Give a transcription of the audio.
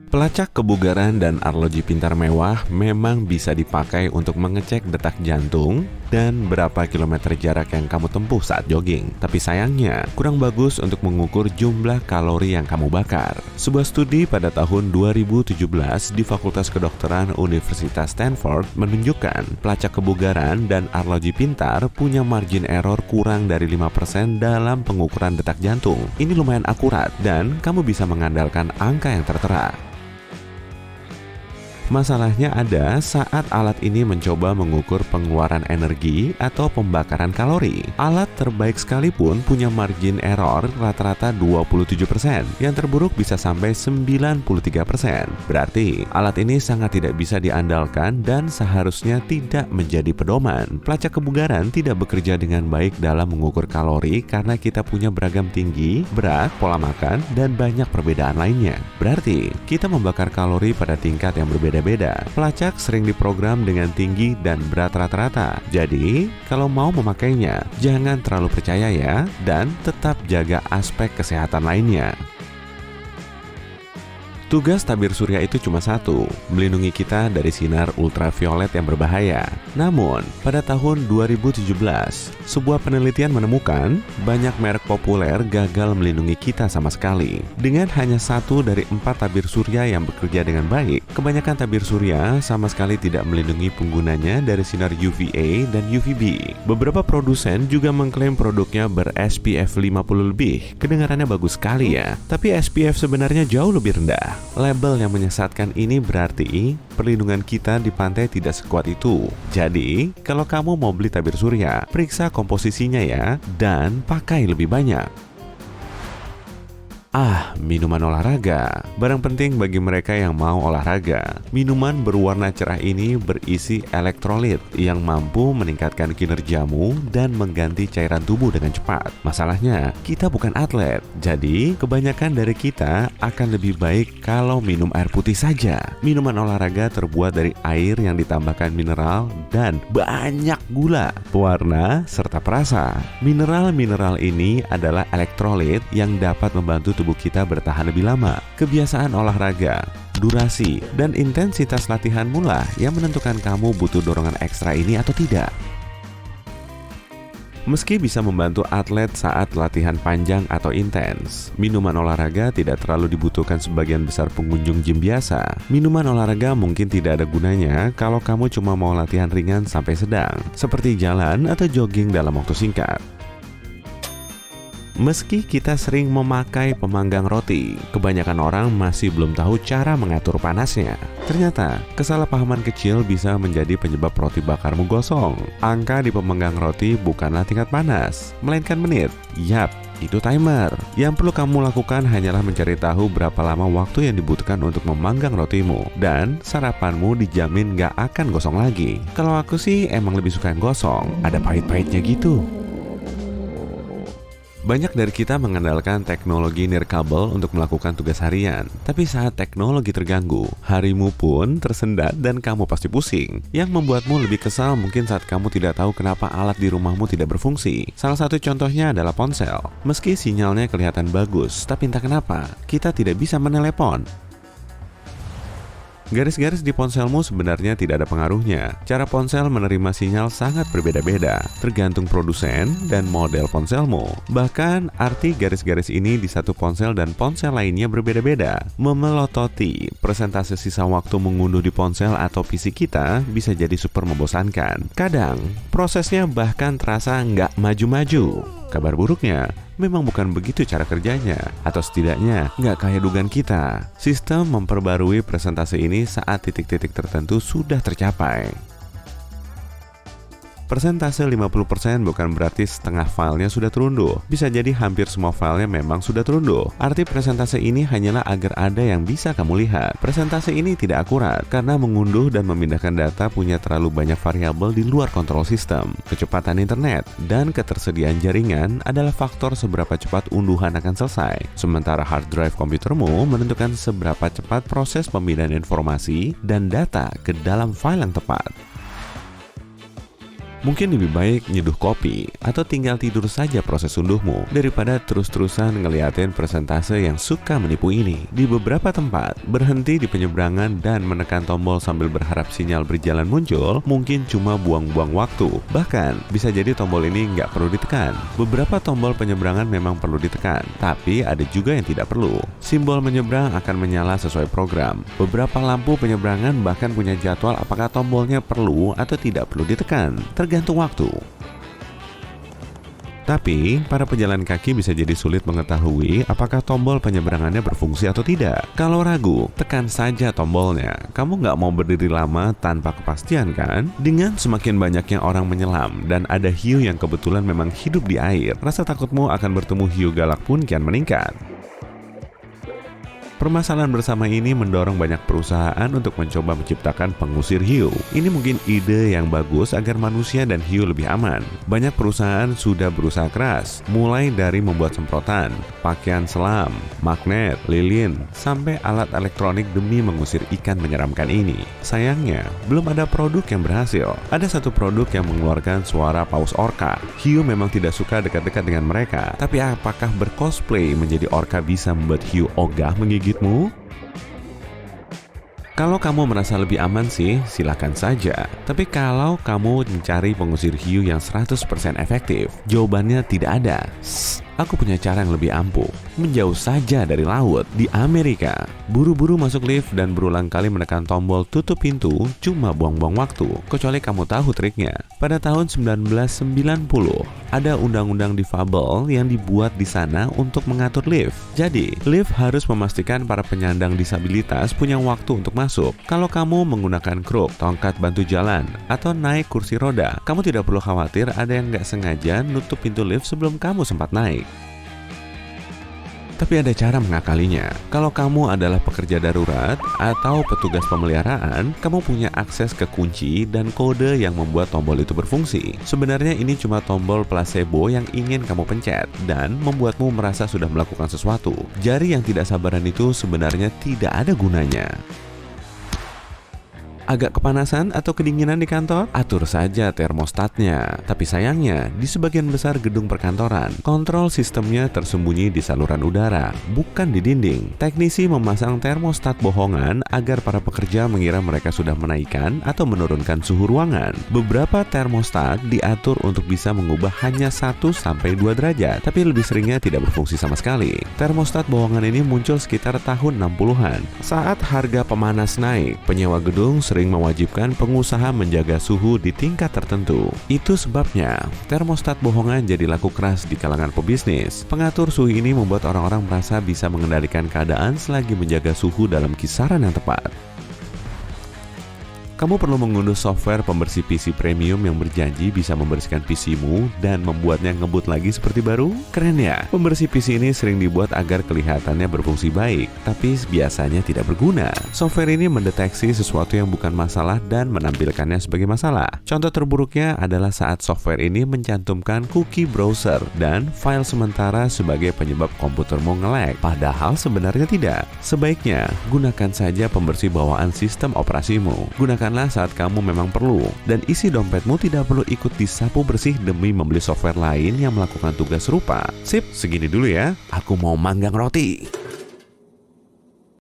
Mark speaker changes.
Speaker 1: Pelacak kebugaran dan arloji pintar mewah memang bisa dipakai untuk mengecek detak jantung dan berapa kilometer jarak yang kamu tempuh saat jogging. Tapi sayangnya, kurang bagus untuk mengukur jumlah kalori yang kamu bakar. Sebuah studi pada tahun 2017 di Fakultas Kedokteran Universitas Stanford menunjukkan pelacak kebugaran dan arloji pintar punya margin error kurang dari 5% dalam pengukuran detak jantung. Ini lumayan akurat dan kamu bisa mengandalkan angka yang tertera. Masalahnya ada saat alat ini mencoba mengukur pengeluaran energi atau pembakaran kalori. Alat terbaik sekalipun punya margin error rata-rata 27%, yang terburuk bisa sampai 93%. Berarti, alat ini sangat tidak bisa diandalkan dan seharusnya tidak menjadi pedoman. Pelacak kebugaran tidak bekerja dengan baik dalam mengukur kalori karena kita punya beragam tinggi, berat, pola makan, dan banyak perbedaan lainnya. Berarti, kita membakar kalori pada tingkat yang berbeda. Pelacak sering diprogram dengan tinggi dan berat rata-rata. Jadi, kalau mau memakainya, jangan terlalu percaya ya, dan tetap jaga aspek kesehatan lainnya. Tugas tabir surya itu cuma satu, melindungi kita dari sinar ultraviolet yang berbahaya. Namun, pada tahun 2017, sebuah penelitian menemukan banyak merek populer gagal melindungi kita sama sekali. Dengan hanya 1 dari 4 tabir surya yang bekerja dengan baik, kebanyakan tabir surya sama sekali tidak melindungi penggunanya dari sinar UVA dan UVB. Beberapa produsen juga mengklaim produknya ber-SPF 50 lebih. Kedengarannya bagus sekali ya, tapi SPF sebenarnya jauh lebih rendah. Label yang menyesatkan ini berarti perlindungan kita di pantai tidak sekuat itu. Jadi, kalau kamu mau beli tabir surya, periksa komposisinya ya, dan pakai lebih banyak. Minuman olahraga. Barang penting bagi mereka yang mau olahraga. Minuman berwarna cerah ini berisi elektrolit yang mampu meningkatkan kinerjamu dan mengganti cairan tubuh dengan cepat. Masalahnya, kita bukan atlet. Jadi, kebanyakan dari kita akan lebih baik kalau minum air putih saja. Minuman olahraga terbuat dari air yang ditambahkan mineral dan banyak gula, pewarna, serta perasa. Mineral-mineral ini adalah elektrolit yang dapat membantu tubuh kita bertahan lebih lama. Kebiasaan olahraga, durasi, dan intensitas latihanmu lah yang menentukan kamu butuh dorongan ekstra ini atau tidak. Meski bisa membantu atlet saat latihan panjang atau intens, minuman olahraga tidak terlalu dibutuhkan sebagian besar pengunjung gym biasa. Minuman olahraga mungkin tidak ada gunanya kalau kamu cuma mau latihan ringan sampai sedang, seperti jalan atau jogging dalam waktu singkat. Meski kita sering memakai pemanggang roti, kebanyakan orang masih belum tahu cara mengatur panasnya. Ternyata, kesalahpahaman kecil bisa menjadi penyebab roti bakarmu gosong. Angka di pemanggang roti bukanlah tingkat panas, melainkan menit. Yap, itu timer. Yang perlu kamu lakukan hanyalah mencari tahu berapa lama waktu yang dibutuhkan untuk memanggang rotimu. Dan sarapanmu dijamin gak akan gosong lagi. Kalau aku sih emang lebih suka yang gosong, ada pahit-pahitnya gitu. Banyak dari kita mengandalkan teknologi nirkabel untuk melakukan tugas harian. Tapi saat teknologi terganggu, harimu pun tersendat dan kamu pasti pusing. Yang membuatmu lebih kesal mungkin saat kamu tidak tahu kenapa alat di rumahmu tidak berfungsi. Salah satu contohnya adalah ponsel. Meski sinyalnya kelihatan bagus, tapi entah kenapa kita tidak bisa menelepon. Garis-garis di ponselmu sebenarnya tidak ada pengaruhnya. Cara ponsel menerima sinyal sangat berbeda-beda, tergantung produsen dan model ponselmu. Bahkan, arti garis-garis ini di satu ponsel dan ponsel lainnya berbeda-beda. Memelototi persentase sisa waktu mengunduh di ponsel atau PC kita bisa jadi super membosankan. Kadang, prosesnya bahkan terasa nggak maju-maju. Kabar buruknya, memang bukan begitu cara kerjanya, atau setidaknya nggak kayak dugaan kita. Sistem memperbarui presentasi ini saat titik-titik tertentu sudah tercapai. Persentase 50% bukan berarti setengah filenya sudah terunduh. Bisa jadi hampir semua filenya memang sudah terunduh. Arti presentase ini hanyalah agar ada yang bisa kamu lihat. Presentase ini tidak akurat karena mengunduh dan memindahkan data punya terlalu banyak variabel di luar kontrol sistem. Kecepatan internet dan ketersediaan jaringan adalah faktor seberapa cepat unduhan akan selesai. Sementara hard drive komputermu menentukan seberapa cepat proses pemindahan informasi dan data ke dalam file yang tepat. Mungkin lebih baik nyeduh kopi atau tinggal tidur saja proses unduhmu daripada terus-terusan ngeliatin persentase yang suka menipu ini. Di beberapa tempat, berhenti di penyeberangan dan menekan tombol sambil berharap sinyal berjalan muncul mungkin cuma buang-buang waktu. Bahkan, bisa jadi tombol ini nggak perlu ditekan. Beberapa tombol penyeberangan memang perlu ditekan, tapi ada juga yang tidak perlu. Simbol menyeberang akan menyala sesuai program. Beberapa lampu penyeberangan bahkan punya jadwal apakah tombolnya perlu atau tidak perlu ditekan, tergantung waktu. Tapi, para pejalan kaki bisa jadi sulit mengetahui apakah tombol penyeberangannya berfungsi atau tidak. Kalau ragu, tekan saja tombolnya. Kamu nggak mau berdiri lama tanpa kepastian kan? Dengan semakin banyaknya orang menyelam dan ada hiu yang kebetulan memang hidup di air, rasa takutmu akan bertemu hiu galak pun kian meningkat. Permasalahan bersama ini mendorong banyak perusahaan untuk mencoba menciptakan pengusir hiu. Ini mungkin ide yang bagus agar manusia dan hiu lebih aman. Banyak perusahaan sudah berusaha keras, mulai dari membuat semprotan, pakaian selam, magnet, lilin, sampai alat elektronik demi mengusir ikan menyeramkan ini. Sayangnya, belum ada produk yang berhasil. Ada satu produk yang mengeluarkan suara paus orca. Hiu memang tidak suka dekat-dekat dengan mereka, tapi apakah bercosplay menjadi orca bisa membuat hiu ogah menggigitmu? Kalau kamu merasa lebih aman sih, silakan saja. Tapi kalau kamu mencari pengusir hiu yang 100% efektif, jawabannya tidak ada. Aku punya cara yang lebih ampuh. Menjauh saja dari laut. Di Amerika, buru-buru masuk lift dan berulang kali menekan tombol tutup pintu cuma buang-buang waktu. Kecuali kamu tahu triknya. Pada tahun 1990, ada undang-undang difabel yang dibuat di sana untuk mengatur lift. Jadi, lift harus memastikan para penyandang disabilitas punya waktu untuk masuk. Kalau kamu menggunakan kruk, tongkat bantu jalan, atau naik kursi roda, kamu tidak perlu khawatir ada yang nggak sengaja nutup pintu lift sebelum kamu sempat naik. Tapi ada cara mengakalinya. Kalau kamu adalah pekerja darurat atau petugas pemeliharaan, kamu punya akses ke kunci dan kode yang membuat tombol itu berfungsi. Sebenarnya ini cuma tombol placebo yang ingin kamu pencet dan membuatmu merasa sudah melakukan sesuatu. Jari yang tidak sabaran itu sebenarnya tidak ada gunanya. Agak kepanasan atau kedinginan di kantor? Atur saja termostatnya. Tapi sayangnya, di sebagian besar gedung perkantoran, kontrol sistemnya tersembunyi di saluran udara, bukan di dinding. Teknisi memasang termostat bohongan agar para pekerja mengira mereka sudah menaikkan atau menurunkan suhu ruangan. Beberapa termostat diatur untuk bisa mengubah hanya 1-2 derajat, tapi lebih seringnya tidak berfungsi sama sekali. Termostat bohongan ini muncul sekitar tahun 60-an. Saat harga pemanas naik, penyewa gedung sering mewajibkan pengusaha menjaga suhu di tingkat tertentu. Itu sebabnya termostat bohongan jadi laku keras di kalangan pebisnis. Pengatur suhu ini membuat orang-orang merasa bisa mengendalikan keadaan selagi menjaga suhu dalam kisaran yang tepat. Kamu perlu mengunduh software pembersih PC premium yang berjanji bisa membersihkan PC-mu dan membuatnya ngebut lagi seperti baru? Keren ya? Pembersih PC ini sering dibuat agar kelihatannya berfungsi baik, tapi biasanya tidak berguna. Software ini mendeteksi sesuatu yang bukan masalah dan menampilkannya sebagai masalah. Contoh terburuknya adalah saat software ini mencantumkan cookie browser dan file sementara sebagai penyebab komputermu nge-lag, padahal sebenarnya tidak. Sebaiknya, gunakan saja pembersih bawaan sistem operasimu. Gunakan saat kamu memang perlu, dan isi dompetmu tidak perlu ikut disapu bersih demi membeli software lain yang melakukan tugas serupa. Sip, segini dulu ya. Aku mau manggang roti.